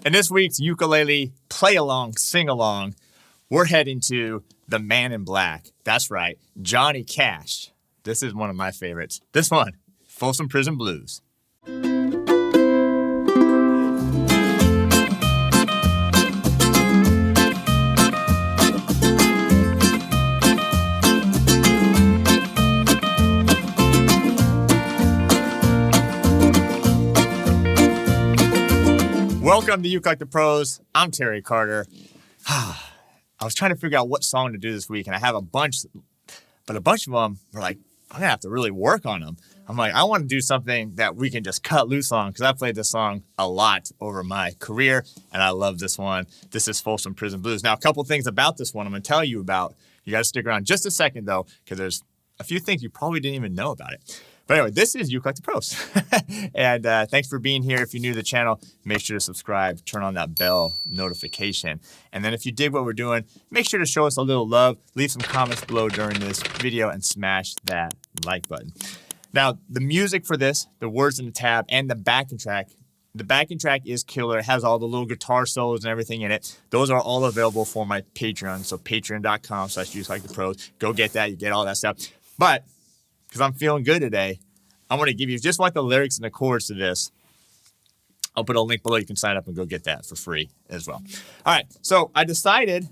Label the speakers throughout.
Speaker 1: In this week's ukulele play-along, sing-along, we're heading to the Man in Black. That's right, Johnny Cash. This is one of my favorites. This one, Folsom Prison Blues. Welcome to ukelikethepros. I'm Terry Carter. I was trying to figure out what song to do this week, and I have a bunch, but a bunch of them were like, I'm going to have to really work on them. I'm like, I want to do something that we can just cut loose on, because I played this song a lot over my career, and I love this one. This is Folsom Prison Blues. Now, a couple things about this one I'm going to tell you about. You got to stick around just a second, though, because there's a few things you probably didn't even know about it. But anyway, this is ukelikethepros. And thanks for being here. If you're new to the channel, make sure to subscribe, turn on that bell notification. And then if you dig what we're doing, make sure to show us a little love, leave some comments below during this video, and smash that like button. Now, the music for this, the words in the tab, and the backing track is killer. It has all the little guitar solos and everything in it. Those are all available for my Patreon. So patreon.com/ukelikethepros. Go get that. You get all that stuff. But because I'm feeling good today, I'm going to give you just like the lyrics and the chords to this. I'll put a link below. You can sign up and go get that for free as well. All right. So I decided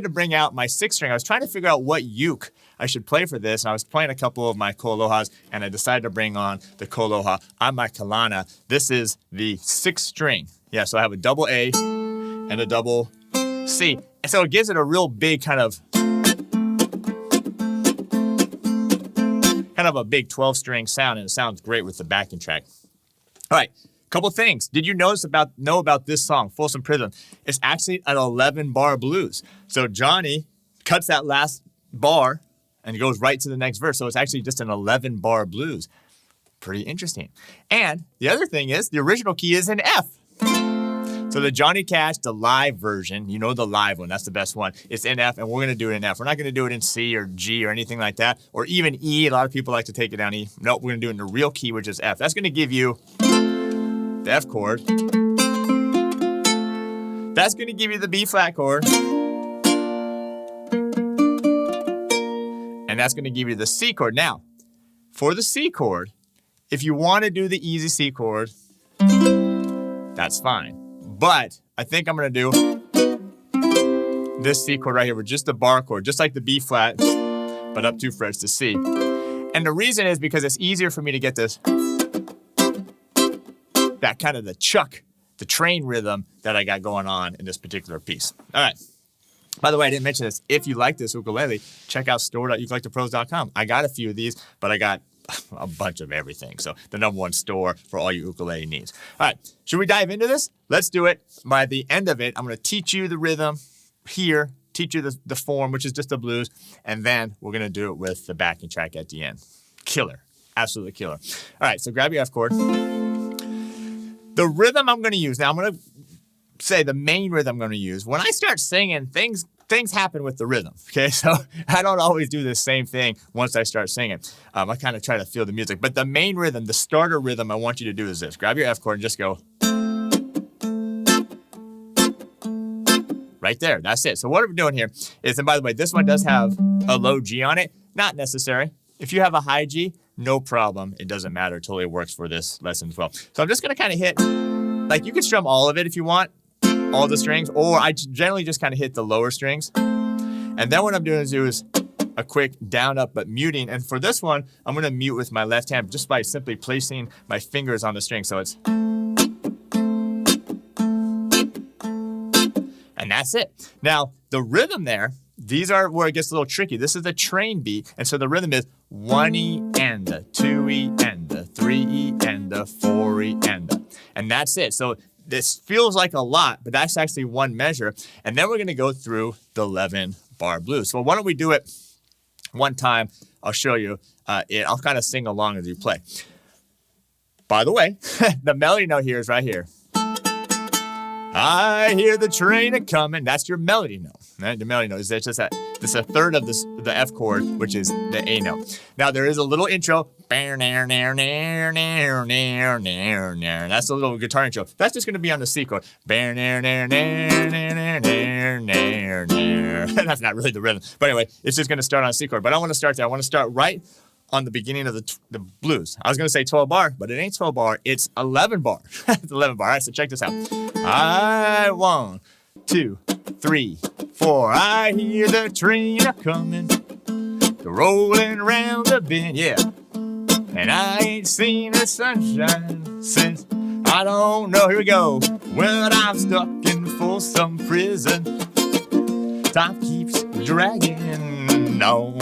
Speaker 1: to bring out my 6-string. I was trying to figure out what uke I should play for this. And I was playing a couple of my koalohas, and I decided to bring on the koaloha Amakalana. This is the 6th string. Yeah, so I have a double A and a double C. And so it gives it a real big kind of a big 12-string sound, and it sounds great with the backing track. All right, couple things. Did you know about this song, Folsom Prison? It's actually an 11-bar blues. So Johnny cuts that last bar and goes right to the next verse. So it's actually just an 11-bar blues. Pretty interesting. And the other thing is the original key is in F. So the Johnny Cash, the live version, you know the live one, that's the best one. It's in F, and we're going to do it in F. We're not going to do it in C or G or anything like that, or even E. A lot of people like to take it down E. Nope, we're going to do it in the real key, which is F. That's going to give you the F chord. That's going to give you the B flat chord. And that's going to give you the C chord. Now, for the C chord, if you want to do the easy C chord, that's fine. But I think I'm going to do this C chord right here with just the bar chord, just like the B flat, but up 2 frets to C. And the reason is because it's easier for me to get this, that kind of the chuck, the train rhythm that I got going on in this particular piece. All right. By the way, I didn't mention this. If you like this ukulele, check out store.ukelikethepros.com. I got a few of these, but I got a bunch of everything. So the #1 store for all your ukulele needs. All right, should we dive into this? Let's do it. By the end of it, I'm going to teach you the rhythm here, teach you the form, which is just the blues, and then we're going to do it with the backing track at the end. Killer. Absolutely killer. All right, so grab your F chord. The rhythm I'm going to use, now I'm going to say the main rhythm I'm going to use. When I start singing, things happen with the rhythm, okay? So I don't always do the same thing once I start singing. I kind of try to feel the music. But the main rhythm, the starter rhythm I want you to do is this. Grab your F chord and just go right there. That's it. So what we're doing here is, and by the way, this one does have a low G on it. Not necessary. If you have a high G, no problem. It doesn't matter. It totally works for this lesson as well. So I'm just going to kind of hit, like you can strum all of it if you want, all the strings, or I generally just kind of hit the lower strings. And then what I'm doing is a quick down, up, but muting. And for this one, I'm going to mute with my left hand just by simply placing my fingers on the string. So it's, and that's it. Now, the rhythm there, these are where it gets a little tricky. This is the train beat. And so the rhythm is 1E and a 2E and a 3E and a 4E and a, and that's it. So this feels like a lot, but that's actually one measure. And then we're going to go through the 11-bar blues. So why don't we do it one time? I'll show you. I'll kind of sing along as you play. By the way, the melody note here is right here. I hear the train a-coming. That's your melody note. Right? The melody note is just that This is a third of the F chord, which is the A note. Now there is a little intro. That's a little guitar intro. That's just going to be on the C chord. That's not really the rhythm. But anyway, it's just going to start on C chord. But I want to start there. I want to start right on the beginning of the blues. I was going to say 12 bar, but it ain't 12 bar. It's 11 bar. It's 11 bar. All right, so check this out. 1, 2, 3, 4. I hear the train a-coming, rolling around the bend, yeah. And I ain't seen the sunshine since, I don't know, here we go. When I'm stuck in Folsom Prison, time keeps dragging on.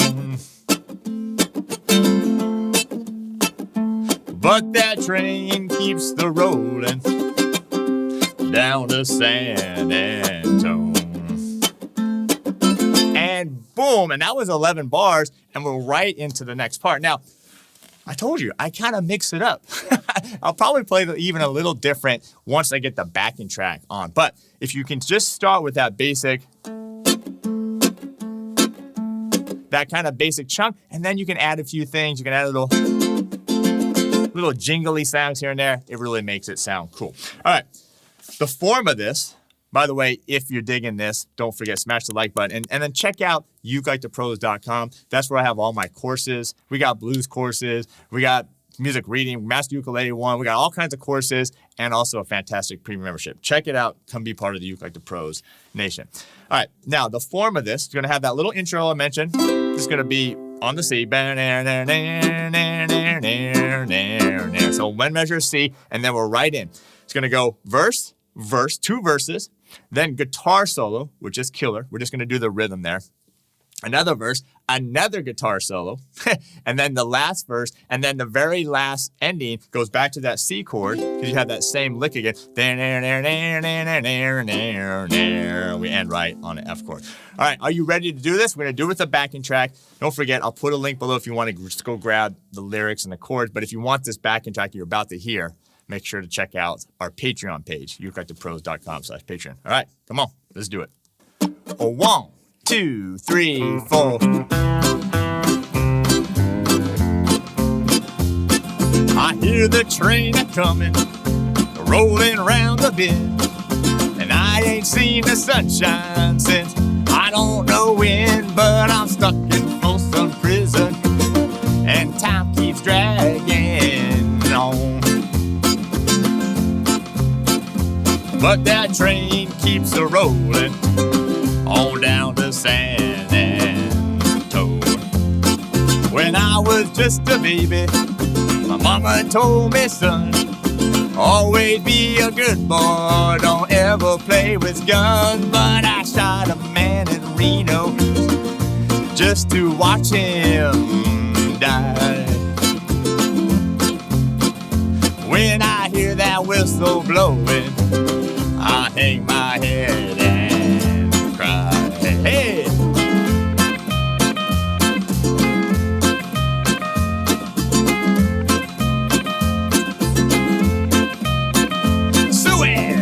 Speaker 1: But that train keeps the rolling down to San Antone. And boom, and that was 11 bars, and we're right into the next part. Now, I told you, I kind of mix it up. I'll probably play even a little different once I get the backing track on. But if you can just start with that kind of basic chunk, and then you can add a few things. You can add a little jingly sounds here and there. It really makes it sound cool. All right. The form of this, by the way, if you're digging this, don't forget, smash the like button. And then check out ukelikethepros.com. That's where I have all my courses. We got blues courses. We got music reading, master ukulele one. We got all kinds of courses and also a fantastic premium membership. Check it out. Come be part of the Uke Like the Pros Nation. All right. Now, the form of this is going to have that little intro I mentioned. It's going to be on the C. So one measure C, and then we're right in. It's going to go verse, 2 verses, then guitar solo, which is killer. We're just going to do the rhythm there. Another verse, another guitar solo, and then the last verse, and then the very last ending goes back to that C chord, because you have that same lick again. We end right on an F chord. All right, are you ready to do this? We're going to do it with the backing track. Don't forget, I'll put a link below if you want to just go grab the lyrics and the chords, but if you want this backing track you're about to hear, make sure to check out our Patreon page, ukelikethepros.com/Patreon. All right, come on, let's do it. 1, 2, 3, 4. I hear the train a-coming, rolling around the bend, and I ain't seen the sunshine since I don't know when, but I'm stuck in Folsom Prison, and time keeps dragging on. But that train keeps a-rolling on down to San Antone. When I was just a baby, my mama told me, son, always be a good boy, don't ever play with guns. But I shot a man in Reno just to watch him die. When I hear that whistle blowing, I hang my head and cry. Hey! Suey!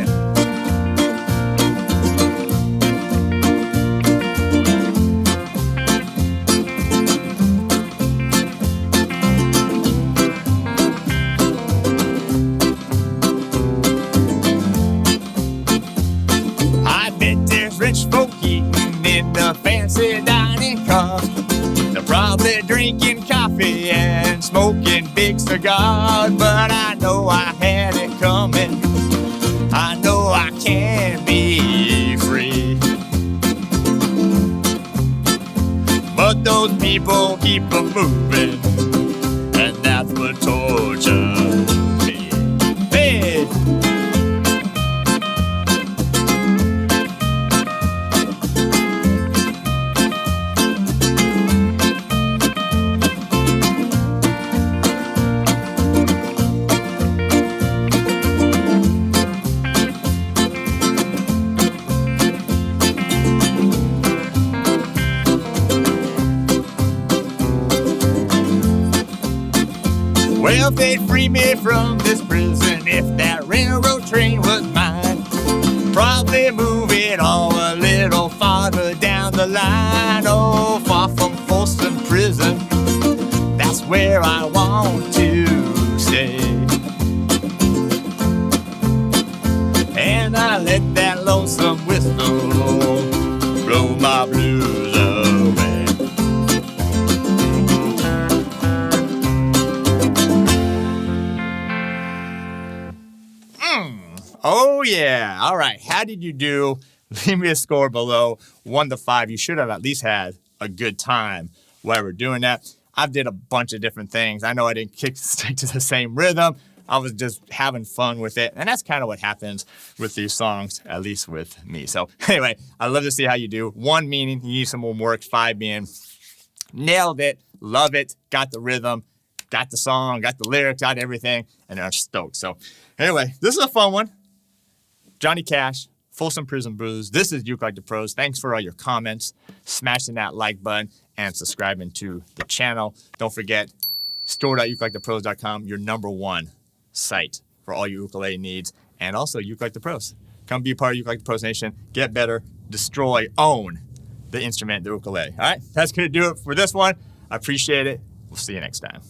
Speaker 1: Rich folk eating in the fancy dining car. They're probably drinking coffee and smoking big cigars. But I know I had it coming. I know I can be free. But those people keep a moving, and that's what tortures me. Hey! Well, if they'd free me from this prison, if that railroad train was mine, probably move it all a little farther down the line. Oh, and I let that lonesome whistle blow my blues away. Oh yeah. All right. How did you do? Leave me a score below 1 to 5. You should have at least had a good time while we're doing that. I've did a bunch of different things. I know I didn't stick to the same rhythm. I was just having fun with it. And that's kind of what happens with these songs, at least with me. So anyway, I'd love to see how you do. 1 meaning you need some more work. 5 being nailed it, love it, got the rhythm, got the song, got the lyrics, got everything, and I'm stoked. So anyway, this is a fun one. Johnny Cash, Folsom Prison Blues. This is Uke Like the Pros. Thanks for all your comments, smashing that like button, and subscribing to the channel. Don't forget, store.ukelikethepros.com, your #1 site for all your ukulele needs, and also Uke Like the Pros. Come be a part of Uke Like the Pros Nation. Get better, destroy, own the instrument, the ukulele. All right, that's going to do it for this one. I appreciate it. We'll see you next time.